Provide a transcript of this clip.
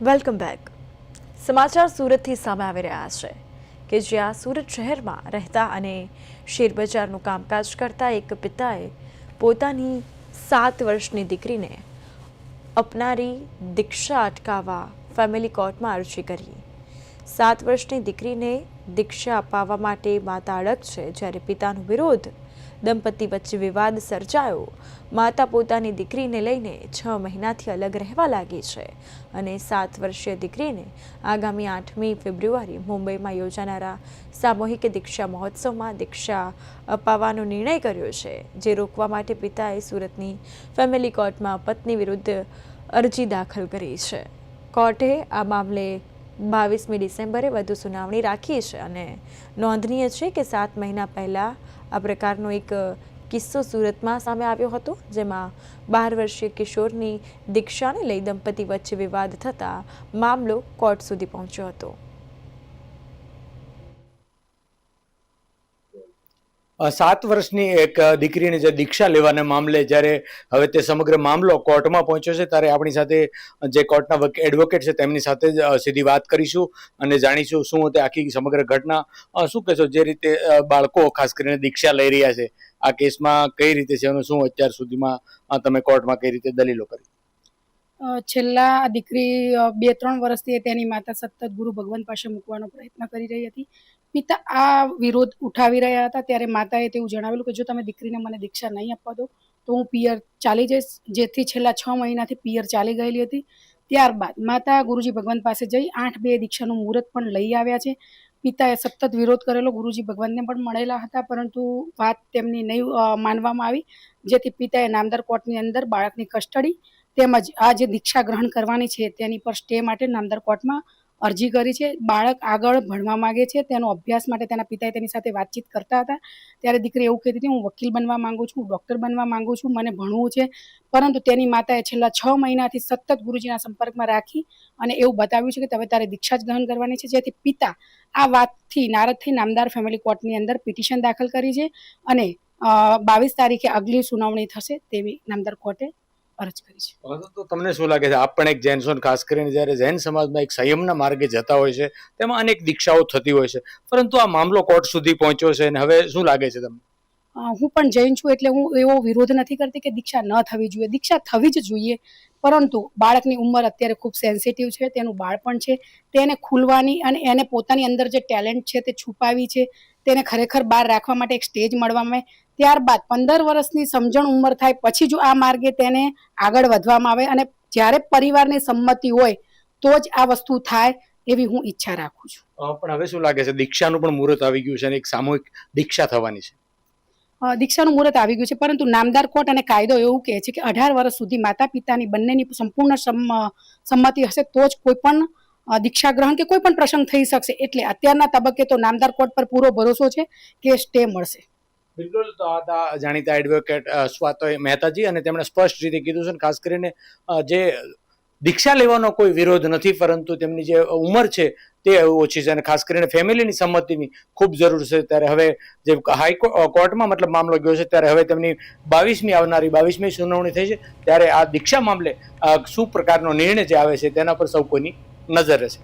Welcome back. સમાચાર સુરતથી સામે આવી રહ્યા છે કે જ્યાં સુરત શહેરમાં રહેતા અને શેરબજારનું કામકાજ કરતા એક પિતાએ પોતાની 7 વર્ષની દીકરીને અપનારી દીક્ષા અટકાવવા ફેમિલી કોર્ટમાં અરજી કરી. 7 વર્ષની દીકરીને દીક્ષા અપાવવા માટે માતા અડગ છે, જ્યારે પિતાનો વિરોધ. દંપતી વચ્ચે વિવાદ સર્જાયો. માતા પોતાની દીકરીને લઈને 6 મહિનાથી અલગ રહેવા લાગી છે અને 7 વર્ષીય દીકરીને આગામી 8મી ફેબ્રુઆરી મુંબઈમાં યોજાનારા સામૂહિક દીક્ષા મહોત્સવમાં દીક્ષા અપાવવાનો નિર્ણય કર્યો છે, જે રોકવા માટે પિતાએ સુરતની ફેમિલી કોર્ટમાં પત્ની વિરુદ્ધ અરજી દાખલ કરી છે. કોર્ટે આ મામલે 22મી ડિસેમ્બરે વધુ સુનાવણી રાખી છે અને નોંધનીય છે કે 7 મહિના પહેલાં આ પ્રકારનો એક કિસ્સો સુરતમાં સામે આવ્યો હતો, જેમાં 12 વર્ષીય કિશોરની દીક્ષાને લઈ દંપતી વચ્ચે વિવાદ થતાં મામલો કોર્ટ સુધી પહોંચ્યો હતો. 7 વર્ષની એક દીકરીની જે દીક્ષા લેવાના મામલે જ્યારે હવે તે સમગ્ર મામલો કોર્ટમાં પહોંચ્યો છે, ત્યારે આપણી સાથે જે કોર્ટના એડવોકેટ છે તેમની સાથે જ સીધી વાત કરીશું અને જાણીશું શું હતી આખી સમગ્ર ઘટના. શું કહેશો, જે રીતે બાળકો ખાસ કરીને દીક્ષા લઈ રહ્યા છે, આ કેસમાં કઈ રીતે છે અને શું અત્યાર સુધીમાં તમે કોર્ટમાં કઈ રીતે દલીલો કરી? છેલ્લા દીકરી 2-3 વર્ષથી તેની માતા સતત ગુરુ ભગવાન પાસે મૂકવાનો પ્રયત્ન કરી રહી હતી. પિતા આ વિરોધ ઉઠાવી રહ્યા હતા, ત્યારે માતાએ તેવું જણાવેલું કે જો તમે દીકરીને મને દીક્ષા નહીં આપવા દો તો હું પિયર ચાલી જઈશ, જેથી છેલ્લા 6 મહિનાથી પિયર ચાલી ગયેલી હતી. ત્યારબાદ માતા ગુરુજી ભગવાન પાસે જઈ 8/2 દીક્ષાનું મુહૂર્ત પણ લઈ આવ્યા છે. પિતાએ સતત વિરોધ કરેલો, ગુરુજી ભગવાનને પણ મળેલા હતા, પરંતુ વાત તેમની નહીં માનવામાં આવી, જેથી પિતાએ નામદાર કોર્ટની અંદર બાળકની કસ્ટડી તેમજ આ જે દીક્ષા ગ્રહણ કરવાની છે તેની પર સ્ટે માટે નામદાર કોર્ટમાં અરજી કરી છે. બાળક આગળ ભણવા માંગે છે, તેનો અભ્યાસ માટે તેના પિતાએ તેની સાથે વાતચીત કરતા હતા, ત્યારે દીકરી એવું કહેતી હતી હું વકીલ બનવા માંગુ છું, ડૉક્ટર બનવા માંગુ છું, મને ભણવું છે. પરંતુ તેની માતાએ છેલ્લા 6 મહિનાથી સતત ગુરુજીના સંપર્કમાં રાખી અને એવું બતાવ્યું છે કે હવે તારે દીક્ષા જ ગ્રહણ કરવાની છે, જેથી પિતા આ વાતથી નારાજ થઈ નામદાર ફેમિલી કોર્ટની અંદર પિટિશન દાખલ કરી છે અને 22 તારીખે આગલી સુનાવણી થશે તેવી નામદાર કોર્ટે અરજ કરી છે. તો તમને શું લાગે છે, આપ પણ એક જૈન છો, ખાસ કરીને જ્યારે જૈન સમાજમાં એક સંયમના માર્ગે જતા હોય છે, તેમાં અનેક દીક્ષાઓ થતી હોય છે, પરંતુ આ મામલો કોર્ટ સુધી પહોંચ્યો છે અને હવે શું લાગે છે તમને? હું પણ જૈન છું, એટલે હું એવો વિરોધ નથી કરતી કે દીક્ષા ન થવી જોઈએ, દીક્ષા થવી જ જોઈએ, પરંતુ બાળકની ઉંમર અત્યારે ખૂબ સેન્સિટિવ છે, તેનું બાળપણ છે, તેને ખુલવાની અને એને પોતાની અંદર જે ટેલેન્ટ છે તે છુપાવી છે, તેને ખરેખર બહાર રાખવા માટે એક સ્ટેજ મળવામાં આવે. ત્યારબાદ 15 વર્ષની સમજણ ઉંમર થાય પછી જો આ માર્ગે તેને આગળ વધવામાં આવે અને જ્યારે પરિવારની સંમતિ હોય તો જ આ વસ્તુ થાય એવી હું ઈચ્છા રાખું છું. પણ હવે શું લાગે છે, દીક્ષાનું પણ મુહૂર્ત આવી ગયું છે અને એક સામૂહિક દીક્ષા થવાની છે? દીક્ષાનું મુહૂર્ત આવી ગયું છે, પરંતુ નામદાર કોર્ટ અને કાયદો એવું કહે છે કે 18 વર્ષ સુધી માતા પિતાની બંનેની સંપૂર્ણ સંમતિ હશે તો જ કોઈ પણ દીક્ષા ગ્રહણ કે કોઈ પણ પ્રસંગ થઈ શકશે. એટલે અત્યારના તબક્કે તો નામદાર કોર્ટ પર પૂરો ભરોસો છે કે સ્ટે મળશે. બિલકુલ. તો આ જાણીતા એડવોકેટ સ્વાતિ મહેતાજી, અને તેમણે સ્પષ્ટ રીતે કીધું છે, ખાસ કરીને જે દીક્ષા લેવાનો કોઈ વિરોધ નથી, પરંતુ તેમની જે ઉંમર છે તે ઓછી છે અને ખાસ કરીને ફેમિલીની સંમતિની ખૂબ જરૂર છે. ત્યારે હવે જે હાઈકોર્ટમાં મતલબ મામલો ગયો છે, ત્યારે હવે તેમની 22મી સુનાવણી થઈ છે, ત્યારે આ દીક્ષા મામલે શું પ્રકારનો નિર્ણય જે આવે છે તેના પર સૌ કોઈની નજર રહેશે.